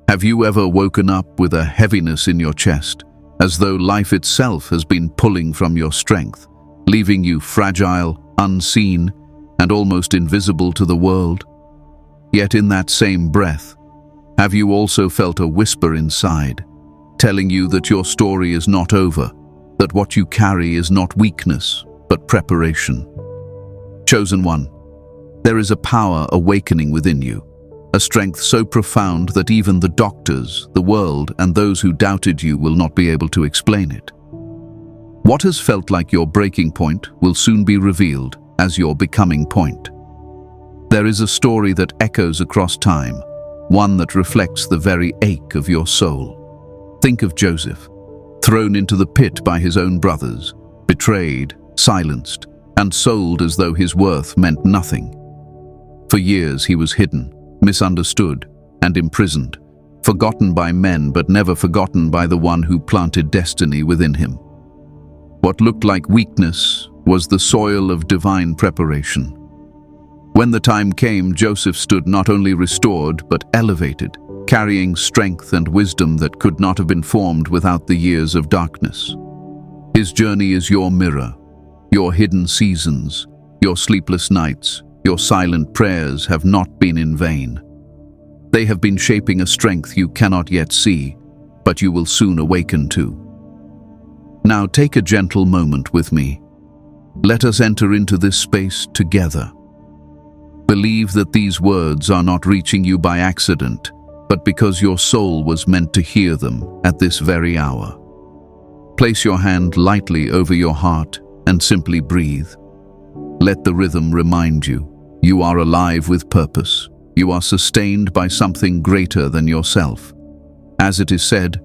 Have you ever woken up with a heaviness in your chest, as though life itself has been pulling from your strength, leaving you fragile, unseen, and almost invisible to the world? Yet in that same breath, have you also felt a whisper inside, telling you that your story is not over, that what you carry is not weakness, but preparation? Chosen one, there is a power awakening within you, a strength so profound that even the doctors, the world, and those who doubted you will not be able to explain it. What has felt like your breaking point will soon be revealed as your becoming point. There is a story that echoes across time, one that reflects the very ache of your soul. Think of Joseph, thrown into the pit by his own brothers, betrayed, silenced, and sold as though his worth meant nothing. For years he was hidden, misunderstood, and imprisoned, forgotten by men but never forgotten by the one who planted destiny within him. What looked like weakness was the soil of divine preparation. When the time came, Joseph stood not only restored but elevated, carrying strength and wisdom that could not have been formed without the years of darkness. His journey is your mirror. Your hidden seasons, your sleepless nights, your silent prayers have not been in vain. They have been shaping a strength you cannot yet see, but you will soon awaken to. Now take a gentle moment with me. Let us enter into this space together. Believe that these words are not reaching you by accident, but because your soul was meant to hear them at this very hour. Place your hand lightly over your heart and simply breathe. Let the rhythm remind you, you are alive with purpose. You are sustained by something greater than yourself. As it is said,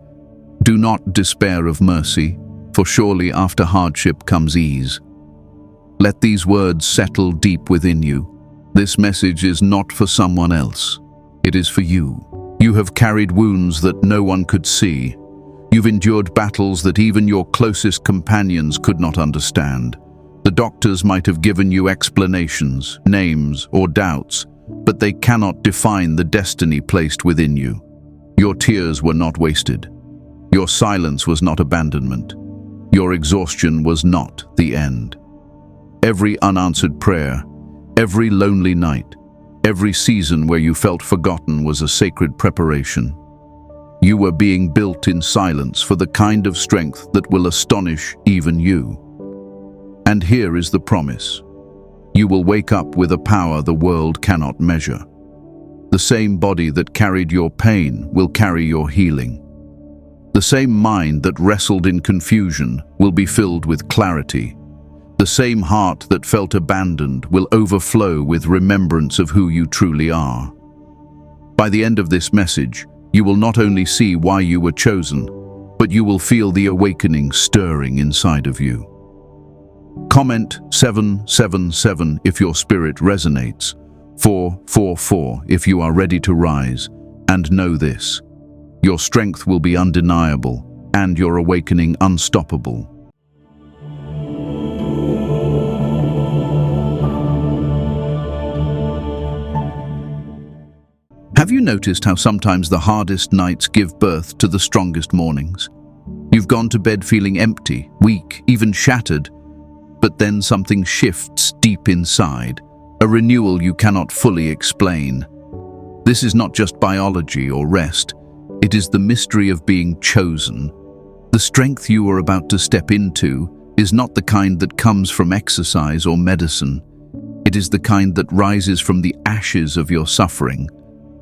do not despair of mercy, for surely after hardship comes ease. Let these words settle deep within you. This message is not for someone else. It is for you. You have carried wounds that no one could see. You've endured battles that even your closest companions could not understand. The doctors might have given you explanations, names, or doubts, but they cannot define the destiny placed within you. Your tears were not wasted. Your silence was not abandonment. Your exhaustion was not the end. Every unanswered prayer, every lonely night, every season where you felt forgotten was a sacred preparation. You were being built in silence for the kind of strength that will astonish even you. And here is the promise. You will wake up with a power the world cannot measure. The same body that carried your pain will carry your healing. The same mind that wrestled in confusion will be filled with clarity. The same heart that felt abandoned will overflow with remembrance of who you truly are. By the end of this message, you will not only see why you were chosen, but you will feel the awakening stirring inside of you. Comment 777 if your spirit resonates, 444 if you are ready to rise, and know this: your strength will be undeniable and your awakening unstoppable. Have you noticed how sometimes the hardest nights give birth to the strongest mornings? You've gone to bed feeling empty, weak, even shattered, but then something shifts deep inside, a renewal you cannot fully explain. This is not just biology or rest, it is the mystery of being chosen. The strength you are about to step into is not the kind that comes from exercise or medicine. It is the kind that rises from the ashes of your suffering,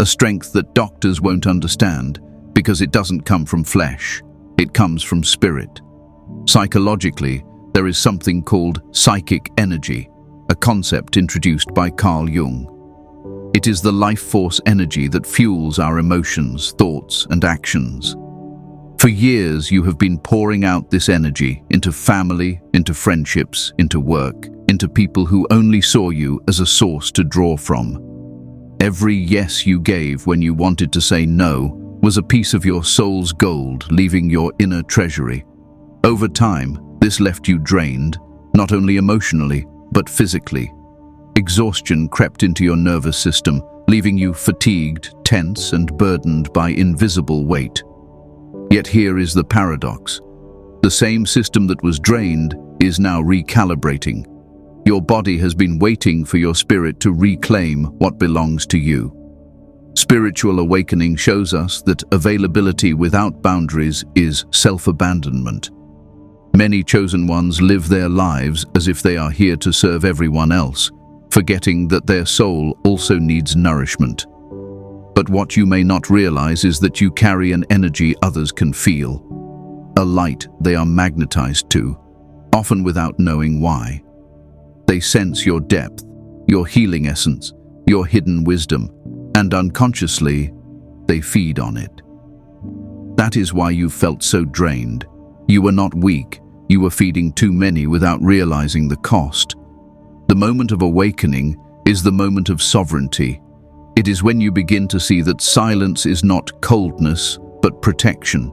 a strength that doctors won't understand because it doesn't come from flesh, it comes from spirit. Psychologically, there is something called psychic energy, a concept introduced by Carl Jung. It is the life force energy that fuels our emotions, thoughts, and actions. For years, you have been pouring out this energy into family, into friendships, into work, into people who only saw you as a source to draw from. Every yes you gave when you wanted to say no was a piece of your soul's gold, leaving your inner treasury. Over time, this left you drained, not only emotionally, but physically. Exhaustion crept into your nervous system, leaving you fatigued, tense, and burdened by invisible weight. Yet here is the paradox. The same system that was drained is now recalibrating. Your body has been waiting for your spirit to reclaim what belongs to you. Spiritual awakening shows us that availability without boundaries is self-abandonment. Many chosen ones live their lives as if they are here to serve everyone else, forgetting that their soul also needs nourishment. But what you may not realize is that you carry an energy others can feel, a light they are magnetized to, often without knowing why. They sense your depth, your healing essence, your hidden wisdom, and unconsciously, they feed on it. That is why you felt so drained. You were not weak, you were feeding too many without realizing the cost. The moment of awakening is the moment of sovereignty. It is when you begin to see that silence is not coldness, but protection.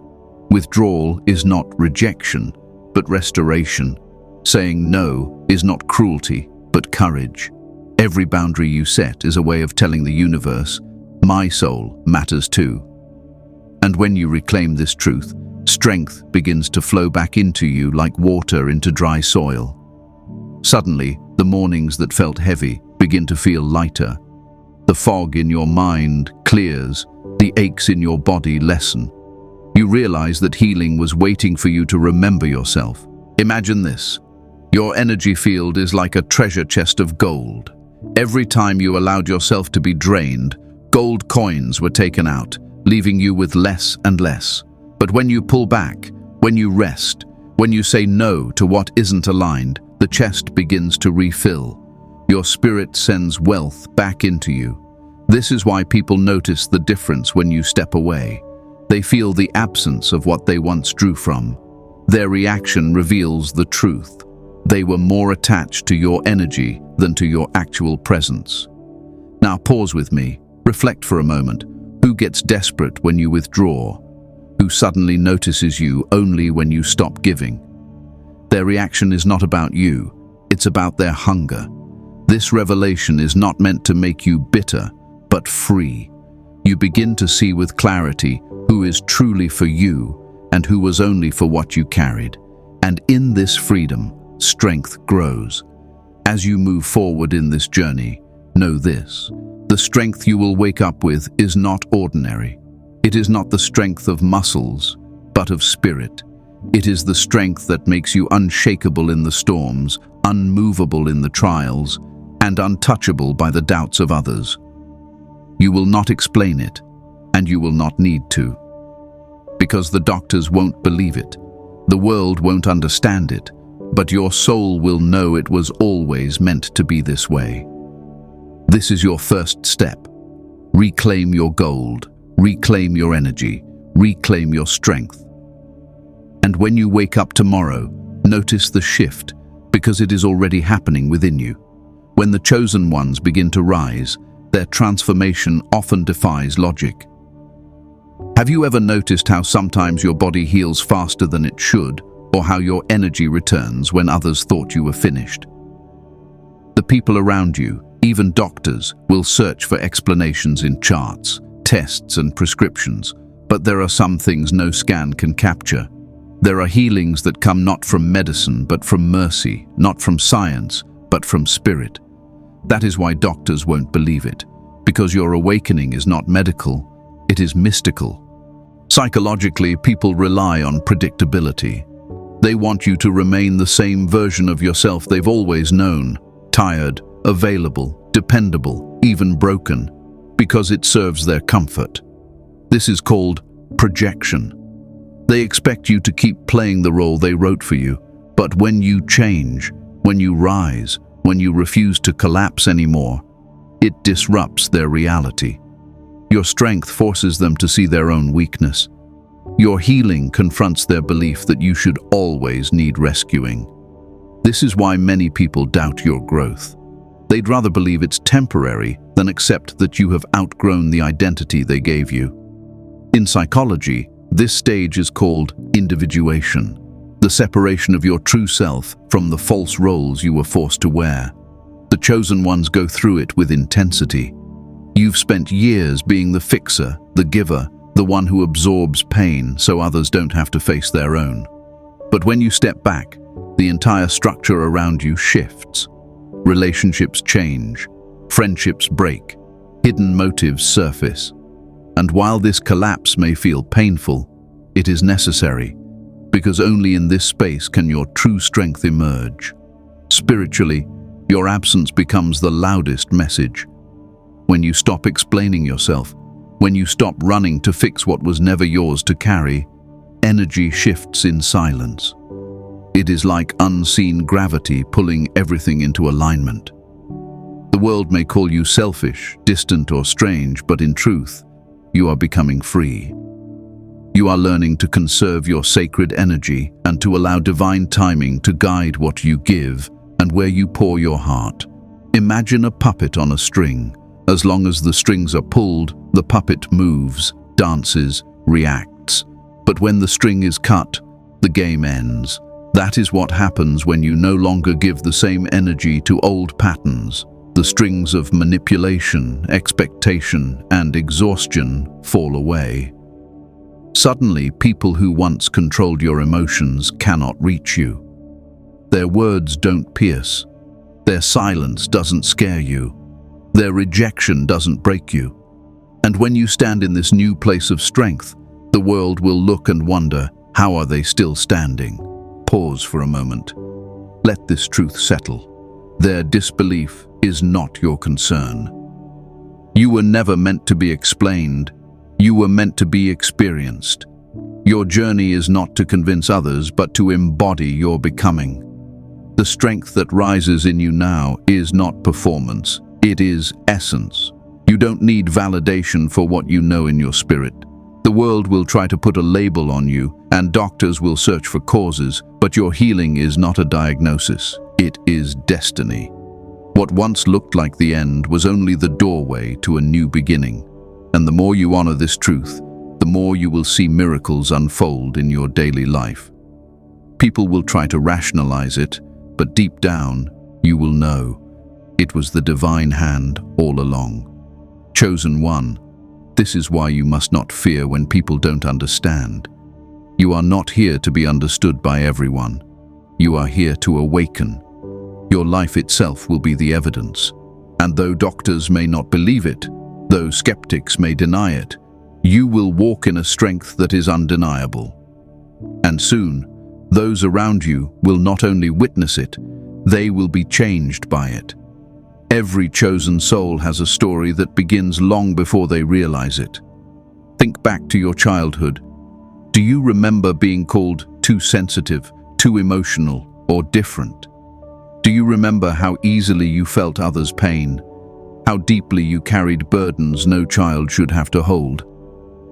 Withdrawal is not rejection, but restoration. Saying no is not cruelty, but courage. Every boundary you set is a way of telling the universe, my soul matters too. And when you reclaim this truth, strength begins to flow back into you like water into dry soil. Suddenly, the mornings that felt heavy begin to feel lighter. The fog in your mind clears, the aches in your body lessen. You realize that healing was waiting for you to remember yourself. Imagine this. Your energy field is like a treasure chest of gold. Every time you allowed yourself to be drained, gold coins were taken out, leaving you with less and less. But when you pull back, when you rest, when you say no to what isn't aligned, the chest begins to refill. Your spirit sends wealth back into you. This is why people notice the difference when you step away. They feel the absence of what they once drew from. Their reaction reveals the truth. They were more attached to your energy than to your actual presence. Now pause with me. Reflect for a moment. Who gets desperate when you withdraw? Who suddenly notices you only when you stop giving? Their reaction is not about you. It's about their hunger. This revelation is not meant to make you bitter, but free. You begin to see with clarity who is truly for you and who was only for what you carried. And in this freedom, strength grows. As you move forward in this journey, know this: the strength you will wake up with is not ordinary. It is not the strength of muscles, but of spirit. It is the strength that makes you unshakable in the storms, unmovable in the trials, and untouchable by the doubts of others. You will not explain it, and you will not need to. Because the doctors won't believe it, the world won't understand it, but your soul will know it was always meant to be this way. This is your first step. Reclaim your gold, reclaim your energy, reclaim your strength. And when you wake up tomorrow, notice the shift, because it is already happening within you. When the chosen ones begin to rise, their transformation often defies logic. Have you ever noticed how sometimes your body heals faster than it should, or how your energy returns when others thought you were finished? The people around you, even doctors, will search for explanations in charts, tests, and prescriptions, but there are some things no scan can capture. There are healings that come not from medicine, but from mercy, not from science, but from spirit. That is why doctors won't believe it, because your awakening is not medical, it is mystical. Psychologically, people rely on predictability. They want you to remain the same version of yourself they've always known, tired, available, dependable, even broken, because it serves their comfort. This is called projection. They expect you to keep playing the role they wrote for you, but when you change, when you rise, when you refuse to collapse anymore, it disrupts their reality. Your strength forces them to see their own weakness. Your healing confronts their belief that you should always need rescuing. This is why many people doubt your growth. They'd rather believe it's temporary than accept that you have outgrown the identity they gave you. In psychology, this stage is called individuation, the separation of your true self from the false roles you were forced to wear. The chosen ones go through it with intensity. You've spent years being the fixer, the giver, the one who absorbs pain so others don't have to face their own. But when you step back, the entire structure around you shifts. Relationships change, friendships break, hidden motives surface. And while this collapse may feel painful, it is necessary, because only in this space can your true strength emerge. Spiritually, your absence becomes the loudest message. When you stop explaining yourself, when you stop running to fix what was never yours to carry, energy shifts in silence. It is like unseen gravity pulling everything into alignment. The world may call you selfish, distant, or strange, but in truth, you are becoming free. You are learning to conserve your sacred energy and to allow divine timing to guide what you give and where you pour your heart. Imagine a puppet on a string. As long as the strings are pulled, the puppet moves, dances, reacts. But when the string is cut, the game ends. That is what happens when you no longer give the same energy to old patterns. The strings of manipulation, expectation, and exhaustion fall away. Suddenly, people who once controlled your emotions cannot reach you. Their words don't pierce. Their silence doesn't scare you. Their rejection doesn't break you. And when you stand in this new place of strength, the world will look and wonder, how are they still standing? Pause for a moment. Let this truth settle. Their disbelief is not your concern. You were never meant to be explained. You were meant to be experienced. Your journey is not to convince others, but to embody your becoming. The strength that rises in you now is not performance. It is essence. You don't need validation for what you know in your spirit. The world will try to put a label on you, and doctors will search for causes, but your healing is not a diagnosis. It is destiny. What once looked like the end was only the doorway to a new beginning. And the more you honor this truth, the more you will see miracles unfold in your daily life. People will try to rationalize it, but deep down, you will know it was the divine hand all along. Chosen one, this is why you must not fear when people don't understand. You are not here to be understood by everyone. You are here to awaken. Your life itself will be the evidence. And though doctors may not believe it, though skeptics may deny it, you will walk in a strength that is undeniable. And soon, those around you will not only witness it, they will be changed by it. Every chosen soul has a story that begins long before they realize it. Think back to your childhood. Do you remember being called too sensitive, too emotional, or different? Do you remember how easily you felt others' pain? How deeply you carried burdens no child should have to hold?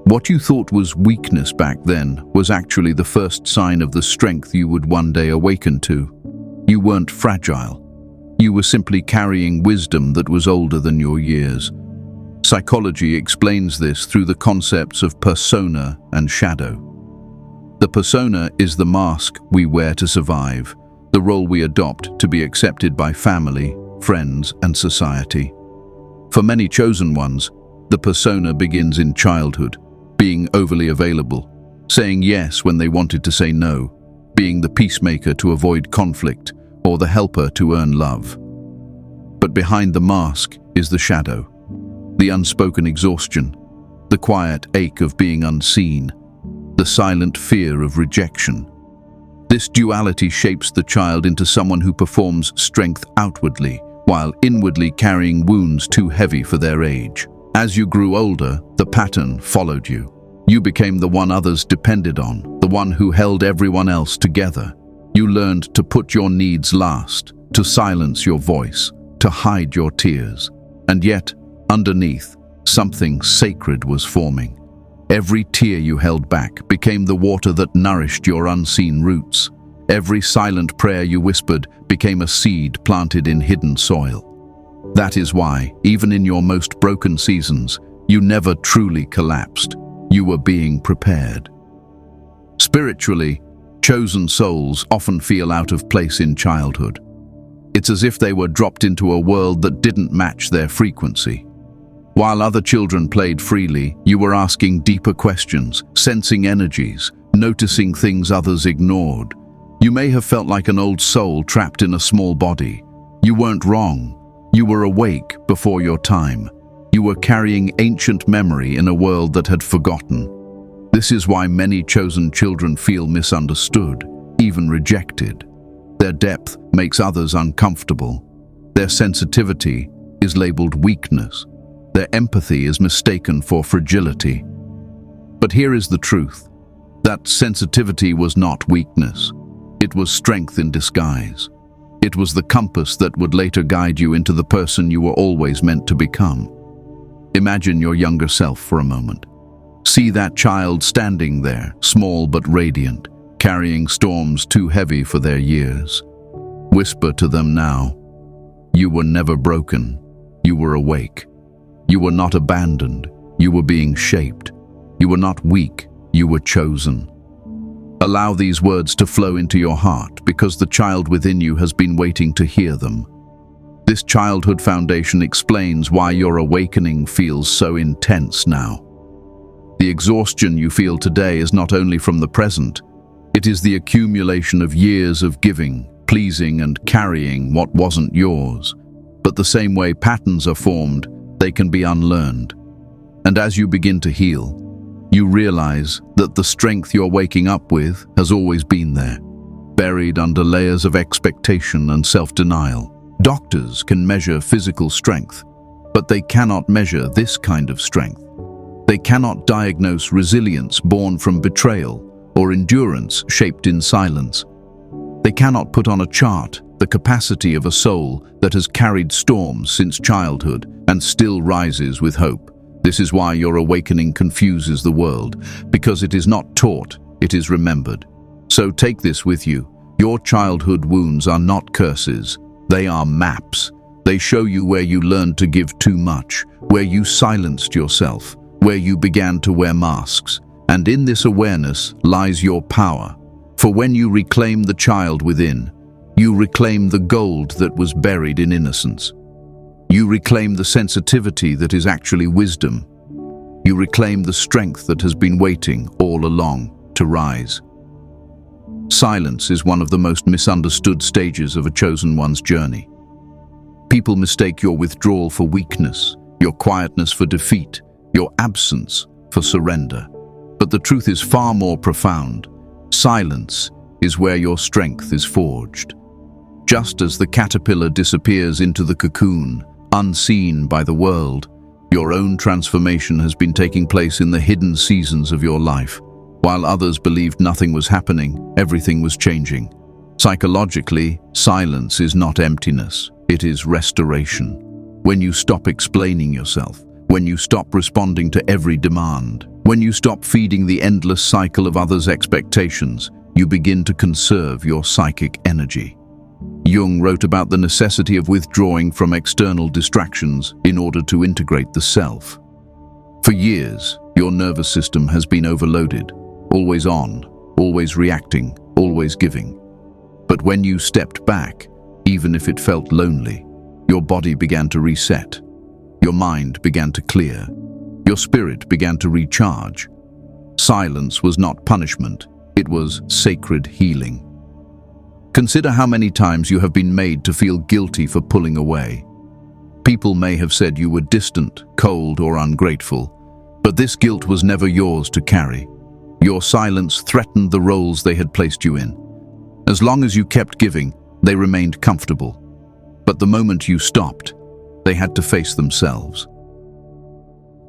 What you thought was weakness back then was actually the first sign of the strength you would one day awaken to. You weren't fragile. You were simply carrying wisdom that was older than your years. Psychology explains this through the concepts of persona and shadow. The persona is the mask we wear to survive, the role we adopt to be accepted by family, friends, and society. For many chosen ones, the persona begins in childhood, being overly available, saying yes when they wanted to say no, being the peacemaker to avoid conflict, or the helper to earn love. But behind the mask is the shadow, the unspoken exhaustion, the quiet ache of being unseen, the silent fear of rejection. This duality shapes the child into someone who performs strength outwardly, while inwardly carrying wounds too heavy for their age. As you grew older, the pattern followed you. You became the one others depended on, the one who held everyone else together. You learned to put your needs last, to silence your voice, to hide your tears. And yet, underneath, something sacred was forming. Every tear you held back became the water that nourished your unseen roots. Every silent prayer you whispered became a seed planted in hidden soil. That is why, even in your most broken seasons, you never truly collapsed. You were being prepared. Spiritually, chosen souls often feel out of place in childhood. It's as if they were dropped into a world that didn't match their frequency. While other children played freely, you were asking deeper questions, sensing energies, noticing things others ignored. You may have felt like an old soul trapped in a small body. You weren't wrong. You were awake before your time. You were carrying ancient memory in a world that had forgotten. This is why many chosen children feel misunderstood, even rejected. Their depth makes others uncomfortable. Their sensitivity is labeled weakness. Their empathy is mistaken for fragility. But here is the truth. That sensitivity was not weakness. It was strength in disguise. It was the compass that would later guide you into the person you were always meant to become. Imagine your younger self for a moment. See that child standing there, small but radiant, carrying storms too heavy for their years. Whisper to them now, you were never broken. You were awake. You were not abandoned. You were being shaped. You were not weak. You were chosen. Allow these words to flow into your heart because the child within you has been waiting to hear them. This childhood foundation explains why your awakening feels so intense now. The exhaustion you feel today is not only from the present, it is the accumulation of years of giving, pleasing, and carrying what wasn't yours. But the same way patterns are formed, they can be unlearned. And as you begin to heal, you realize that the strength you're waking up with has always been there, buried under layers of expectation and self-denial. Doctors can measure physical strength, but they cannot measure this kind of strength. They cannot diagnose resilience born from betrayal or endurance shaped in silence. They cannot put on a chart the capacity of a soul that has carried storms since childhood and still rises with hope. This is why your awakening confuses the world, because it is not taught, it is remembered. So take this with you. Your childhood wounds are not curses, they are maps. They show you where you learned to give too much, where you silenced yourself, where you began to wear masks. And in this awareness lies your power. For when you reclaim the child within, you reclaim the gold that was buried in innocence. You reclaim the sensitivity that is actually wisdom. You reclaim the strength that has been waiting all along to rise. Silence is one of the most misunderstood stages of a chosen one's journey. People mistake your withdrawal for weakness, your quietness for defeat, your absence for surrender. But the truth is far more profound. Silence is where your strength is forged. Just as the caterpillar disappears into the cocoon, unseen by the world, your own transformation has been taking place in the hidden seasons of your life. While others believed nothing was happening, everything was changing. Psychologically, silence is not emptiness, it is restoration. When you stop explaining yourself, when you stop responding to every demand, when you stop feeding the endless cycle of others' expectations, you begin to conserve your psychic energy. Jung wrote about the necessity of withdrawing from external distractions in order to integrate the self. For years, your nervous system has been overloaded, always on, always reacting, always giving. But when you stepped back, even if it felt lonely, your body began to reset. Your mind began to clear. Your spirit began to recharge. Silence was not punishment, it was sacred healing. Consider how many times you have been made to feel guilty for pulling away. People may have said you were distant, cold, or ungrateful, but this guilt was never yours to carry. Your silence threatened the roles they had placed you in. As long as you kept giving, they remained comfortable. But the moment you stopped, they had to face themselves.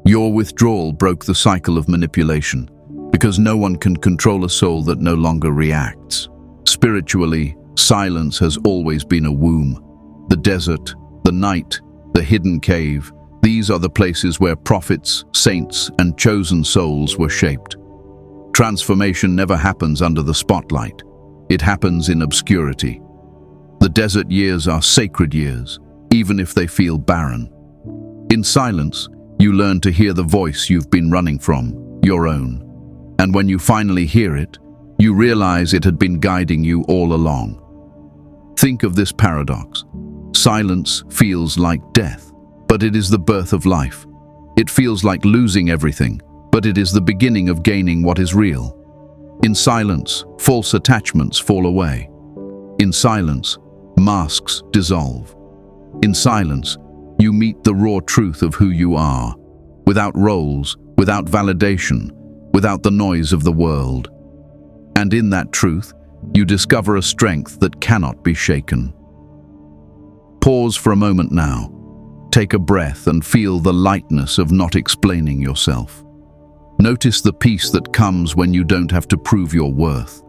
Your withdrawal broke the cycle of manipulation, because no one can control a soul that no longer reacts. Spiritually, silence has always been a womb. The desert, the night, the hidden cave, these are the places where prophets, saints, and chosen souls were shaped. Transformation never happens under the spotlight. It happens in obscurity. The desert years are sacred years, even if they feel barren. In silence, you learn to hear the voice you've been running from, your own. And when you finally hear it, you realize it had been guiding you all along. Think of this paradox. Silence feels like death, but it is the birth of life. It feels like losing everything, but it is the beginning of gaining what is real. In silence, false attachments fall away. In silence, masks dissolve. In silence, you meet the raw truth of who you are, without roles, without validation, without the noise of the world. And in that truth, you discover a strength that cannot be shaken. Pause for a moment now. Take a breath and feel the lightness of not explaining yourself. Notice the peace that comes when you don't have to prove your worth,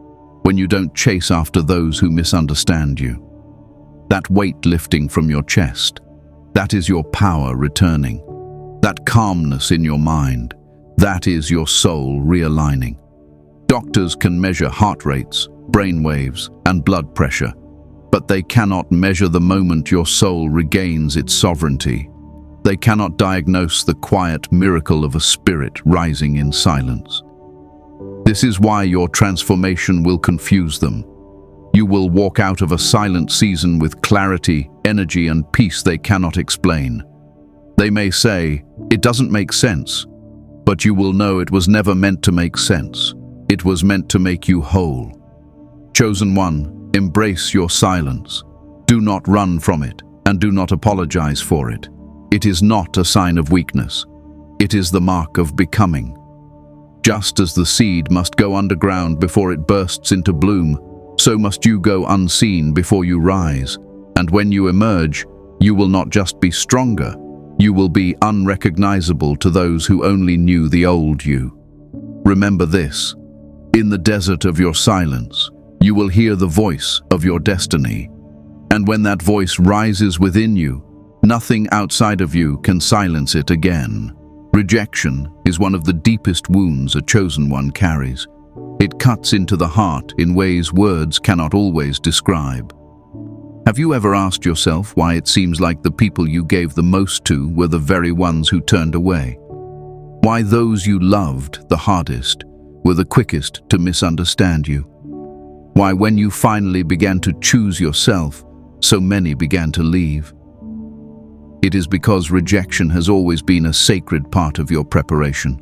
when you don't chase after those who misunderstand you. That weight lifting from your chest, that is your power returning. That calmness in your mind, that is your soul realigning. Doctors can measure heart rates, brain waves, and blood pressure, but they cannot measure the moment your soul regains its sovereignty. They cannot diagnose the quiet miracle of a spirit rising in silence. This is why your transformation will confuse them. You will walk out of a silent season with clarity, energy, and peace they cannot explain. They may say, "It doesn't make sense," but you will know it was never meant to make sense. It was meant to make you whole. Chosen one, embrace your silence. Do not run from it, and do not apologize for it. It is not a sign of weakness. It is the mark of becoming. Just as the seed must go underground before it bursts into bloom, so must you go unseen before you rise. And when you emerge, you will not just be stronger, you will be unrecognizable to those who only knew the old you. Remember this: in the desert of your silence, you will hear the voice of your destiny. And when that voice rises within you, nothing outside of you can silence it again. Rejection is one of the deepest wounds a chosen one carries. It cuts into the heart in ways words cannot always describe. Have you ever asked yourself why it seems like the people you gave the most to were the very ones who turned away? Why those you loved the hardest were the quickest to misunderstand you? Why when you finally began to choose yourself, so many began to leave? It is because rejection has always been a sacred part of your preparation,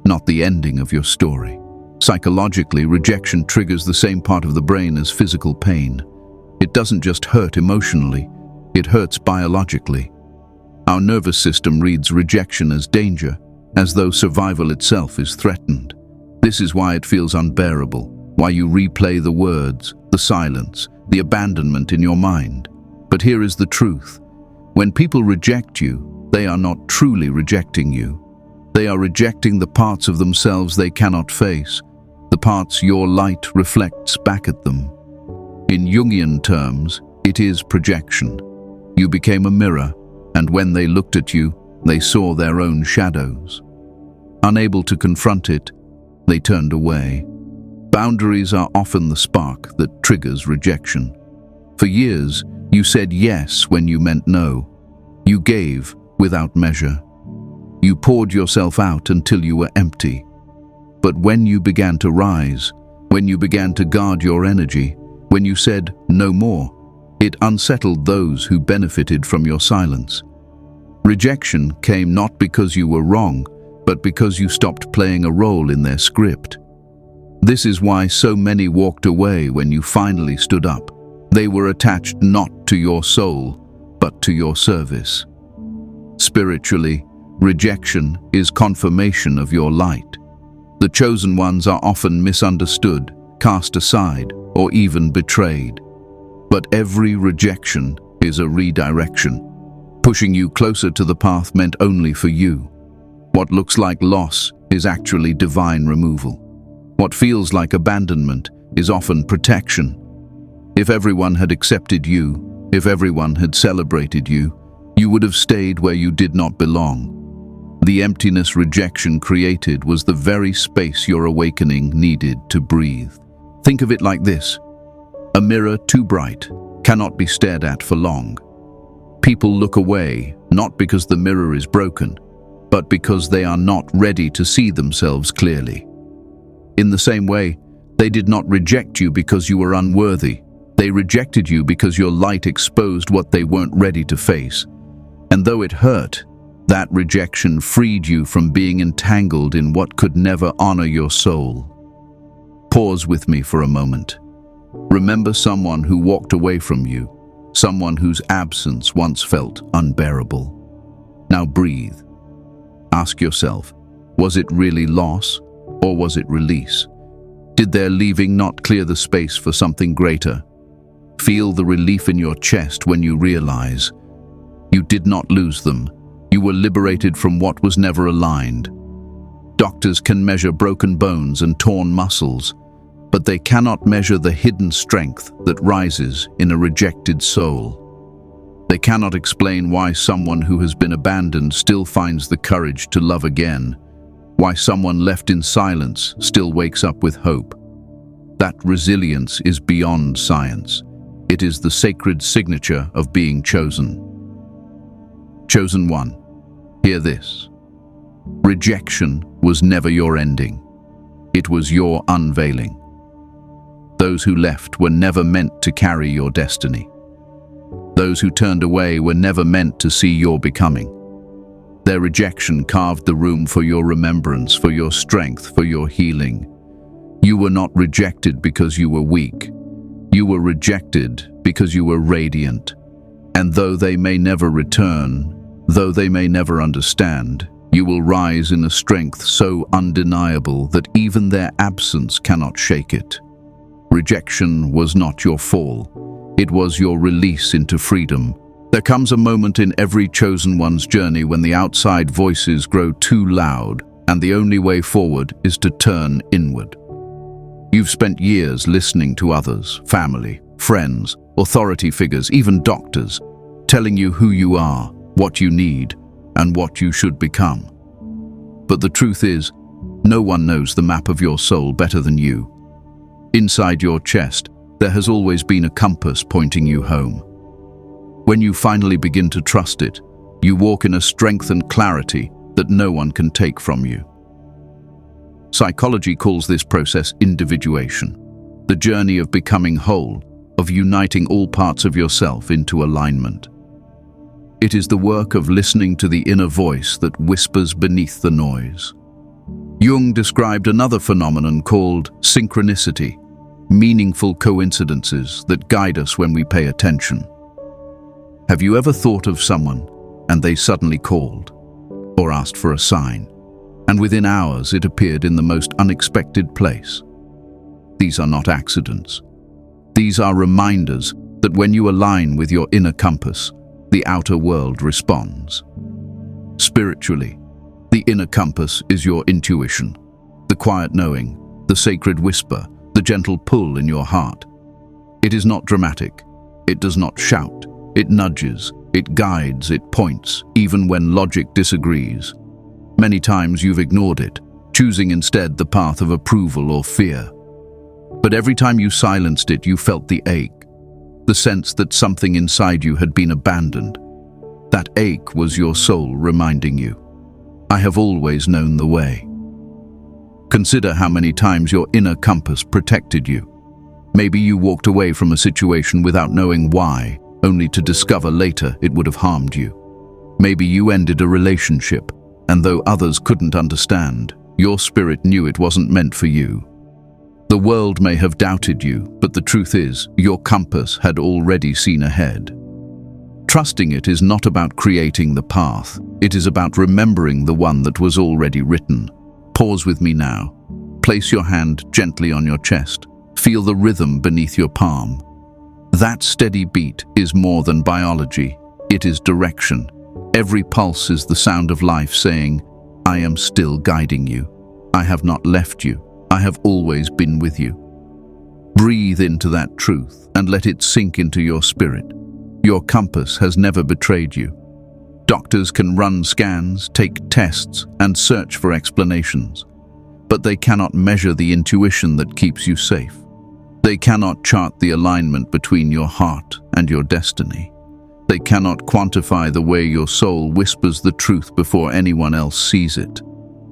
not the ending of your story. Psychologically, rejection triggers the same part of the brain as physical pain. It doesn't just hurt emotionally, it hurts biologically. Our nervous system reads rejection as danger, as though survival itself is threatened. This is why it feels unbearable, why you replay the words, the silence, the abandonment in your mind. But here is the truth. When people reject you, they are not truly rejecting you. They are rejecting the parts of themselves they cannot face, the parts your light reflects back at them. In Jungian terms, it is projection. You became a mirror, and when they looked at you, they saw their own shadows. Unable to confront it, they turned away. Boundaries are often the spark that triggers rejection. For years, you said yes when you meant no. You gave without measure. You poured yourself out until you were empty. But when you began to rise, when you began to guard your energy, when you said no more, it unsettled those who benefited from your silence. Rejection came not because you were wrong, but because you stopped playing a role in their script. This is why so many walked away when you finally stood up. They were attached not to your soul, but to your service. Spiritually, rejection is confirmation of your light. The chosen ones are often misunderstood, cast aside, or even betrayed. But every rejection is a redirection, pushing you closer to the path meant only for you. What looks like loss is actually divine removal. What feels like abandonment is often protection. If everyone had accepted you, if everyone had celebrated you, you would have stayed where you did not belong. The emptiness rejection created was the very space your awakening needed to breathe. Think of it like this: a mirror too bright cannot be stared at for long. People look away, not because the mirror is broken, but because they are not ready to see themselves clearly. In the same way, they did not reject you because you were unworthy. They rejected you because your light exposed what they weren't ready to face. And though it hurt, That rejection freed you from being entangled in what could never honor your soul. Pause with me for a moment. Remember someone who walked away from you, someone whose absence once felt unbearable. Now breathe. Ask yourself, was it really loss or was it release? Did their leaving not clear the space for something greater? Feel the relief in your chest when you realize you did not lose them. You were liberated from what was never aligned. Doctors can measure broken bones and torn muscles, but they cannot measure the hidden strength that rises in a rejected soul. They cannot explain why someone who has been abandoned still finds the courage to love again, why someone left in silence still wakes up with hope. That resilience is beyond science. It is the sacred signature of being chosen. Chosen one. Hear this. Rejection was never your ending. It was your unveiling. Those who left were never meant to carry your destiny. Those who turned away were never meant to see your becoming. Their rejection carved the room for your remembrance, for your strength, for your healing. You were not rejected because you were weak. You were rejected because you were radiant. And though they may never return, though they may never understand, you will rise in a strength so undeniable that even their absence cannot shake it. Rejection was not your fall. It was your release into freedom. There comes a moment in every chosen one's journey when the outside voices grow too loud, and the only way forward is to turn inward. You've spent years listening to others, family, friends, authority figures, even doctors, telling you who you are, what you need, and what you should become. But the truth is, no one knows the map of your soul better than you. Inside your chest, there has always been a compass pointing you home. When you finally begin to trust it, you walk in a strength and clarity that no one can take from you. Psychology calls this process individuation, the journey of becoming whole, of uniting all parts of yourself into alignment. It is the work of listening to the inner voice that whispers beneath the noise. Jung described another phenomenon called synchronicity, meaningful coincidences that guide us when we pay attention. Have you ever thought of someone and they suddenly called or asked for a sign, and within hours it appeared in the most unexpected place? These are not accidents. These are reminders that when you align with your inner compass, the outer world responds. Spiritually, the inner compass is your intuition, the quiet knowing, the sacred whisper, the gentle pull in your heart. It is not dramatic. It does not shout. It nudges, it guides, it points, even when logic disagrees. Many times you've ignored it, choosing instead the path of approval or fear. But every time you silenced it, you felt the ache, the sense that something inside you had been abandoned. That ache was your soul reminding you, I have always known the way. Consider how many times your inner compass protected you. Maybe you walked away from a situation without knowing why, only to discover later it would have harmed you. Maybe you ended a relationship, and though others couldn't understand, your spirit knew it wasn't meant for you. The world may have doubted you, but the truth is, your compass had already seen ahead. Trusting it is not about creating the path, it is about remembering the one that was already written. Pause with me now. Place your hand gently on your chest. Feel the rhythm beneath your palm. That steady beat is more than biology, it is direction. Every pulse is the sound of life saying, I am still guiding you. I have not left you. I have always been with you. Breathe into that truth and let it sink into your spirit. Your compass has never betrayed you. Doctors can run scans, take tests, and search for explanations, but they cannot measure the intuition that keeps you safe. They cannot chart the alignment between your heart and your destiny. They cannot quantify the way your soul whispers the truth before anyone else sees it.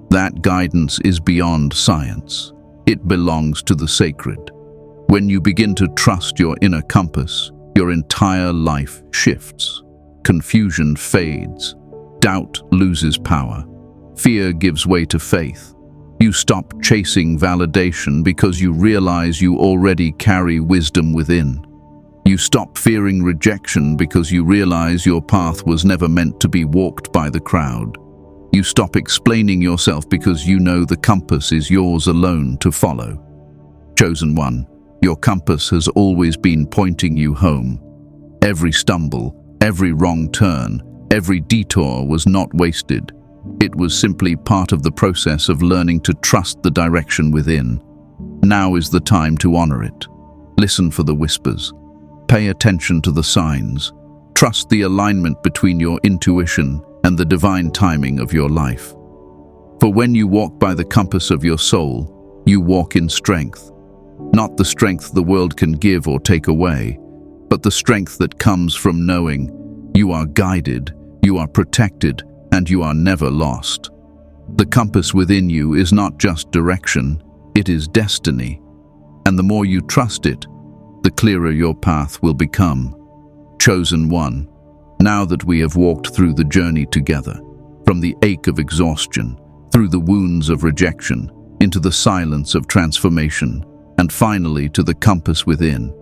That guidance is beyond science. It belongs to the sacred. When you begin to trust your inner compass, your entire life shifts. Confusion fades. Doubt loses power. Fear gives way to faith. You stop chasing validation because you realize you already carry wisdom within. You stop fearing rejection because you realize your path was never meant to be walked by the crowd. You stop explaining yourself because you know the compass is yours alone to follow. Chosen one, your compass has always been pointing you home. Every stumble, every wrong turn, every detour was not wasted. It was simply part of the process of learning to trust the direction within. Now is the time to honor it. Listen for the whispers. Pay attention to the signs. Trust the alignment between your intuition and the divine timing of your life. For when you walk by the compass of your soul, you walk in strength. Not the strength the world can give or take away, but the strength that comes from knowing you are guided, you are protected, and you are never lost. The compass within you is not just direction, it is destiny. And the more you trust it, the clearer your path will become. Chosen one, now that we have walked through the journey together, from the ache of exhaustion, through the wounds of rejection, into the silence of transformation, and finally to the compass within,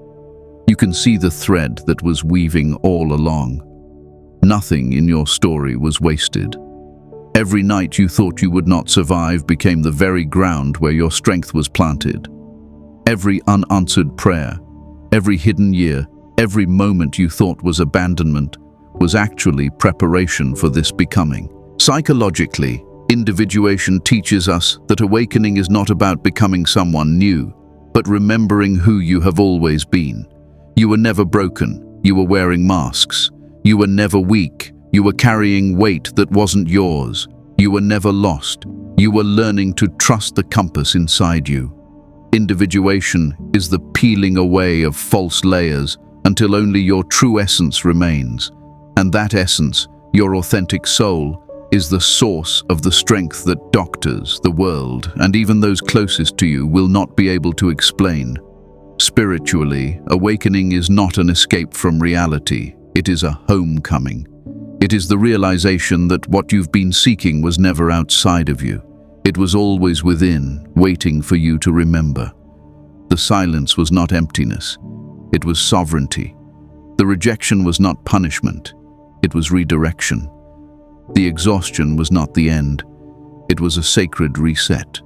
you can see the thread that was weaving all along. Nothing in your story was wasted. Every night you thought you would not survive became the very ground where your strength was planted. Every unanswered prayer, every hidden year, every moment you thought was abandonment was actually preparation for this becoming. Psychologically, individuation teaches us that awakening is not about becoming someone new, but remembering who you have always been. You were never broken, you were wearing masks. You were never weak, you were carrying weight that wasn't yours. You were never lost, you were learning to trust the compass inside you. Individuation is the peeling away of false layers until only your true essence remains. And that essence, your authentic soul, is the source of the strength that doctors, the world, and even those closest to you will not be able to explain. Spiritually, awakening is not an escape from reality. It is a homecoming. It is the realization that what you've been seeking was never outside of you. It was always within, waiting for you to remember. The silence was not emptiness. It was sovereignty. The rejection was not punishment. It was redirection. The exhaustion was not the end. It was a sacred reset.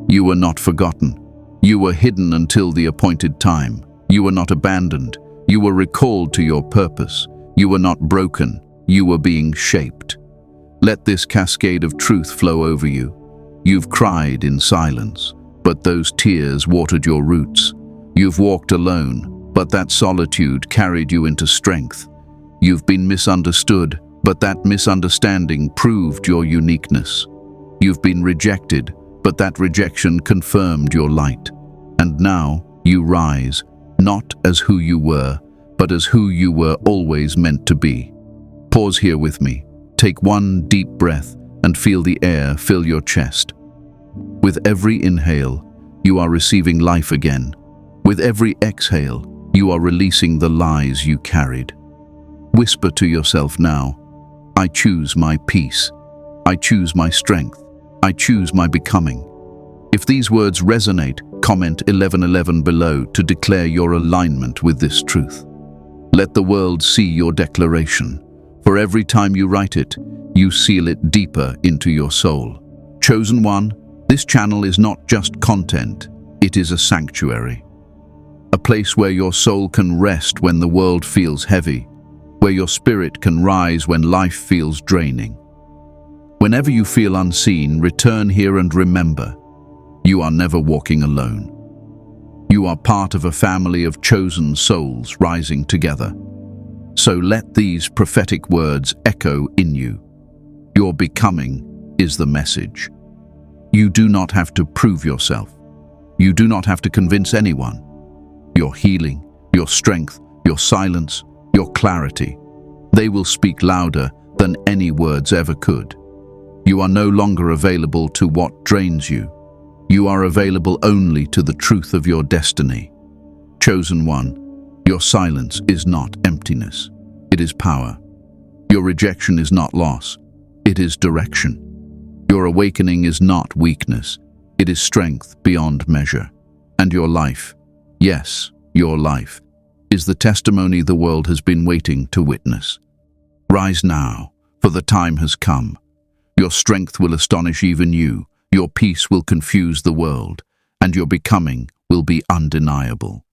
You were not forgotten. You were hidden until the appointed time. You were not abandoned. You were recalled to your purpose. You were not broken. You were being shaped. Let this cascade of truth flow over you. You've cried in silence, but those tears watered your roots. You've walked alone, but that solitude carried you into strength. You've been misunderstood, but that misunderstanding proved your uniqueness. You've been rejected, but that rejection confirmed your light. And now you rise, not as who you were, but as who you were always meant to be. Pause here with me. Take one deep breath and feel the air fill your chest. With every inhale, you are receiving life again. With every exhale, you are releasing the lies you carried. Whisper to yourself now, I choose my peace. I choose my strength. I choose my becoming. If these words resonate, comment 1111 below to declare your alignment with this truth. Let the world see your declaration. For every time you write it, you seal it deeper into your soul. Chosen one, this channel is not just content, it is a sanctuary. A place where your soul can rest when the world feels heavy, where your spirit can rise when life feels draining. Whenever you feel unseen, return here and remember, you are never walking alone. You are part of a family of chosen souls rising together. So let these prophetic words echo in you. Your becoming is the message. You do not have to prove yourself. You do not have to convince anyone. Your healing, your strength, your silence, your clarity, they will speak louder than any words ever could. You are no longer available to what drains you. You are available only to the truth of your destiny. Chosen one, your silence is not emptiness. It is power. Your rejection is not loss. it is direction. Your awakening is not weakness, it is strength beyond measure. And your life, yes, your life, is the testimony the world has been waiting to witness. Rise now, for the time has come. Your strength will astonish even you, your peace will confuse the world, and your becoming will be undeniable.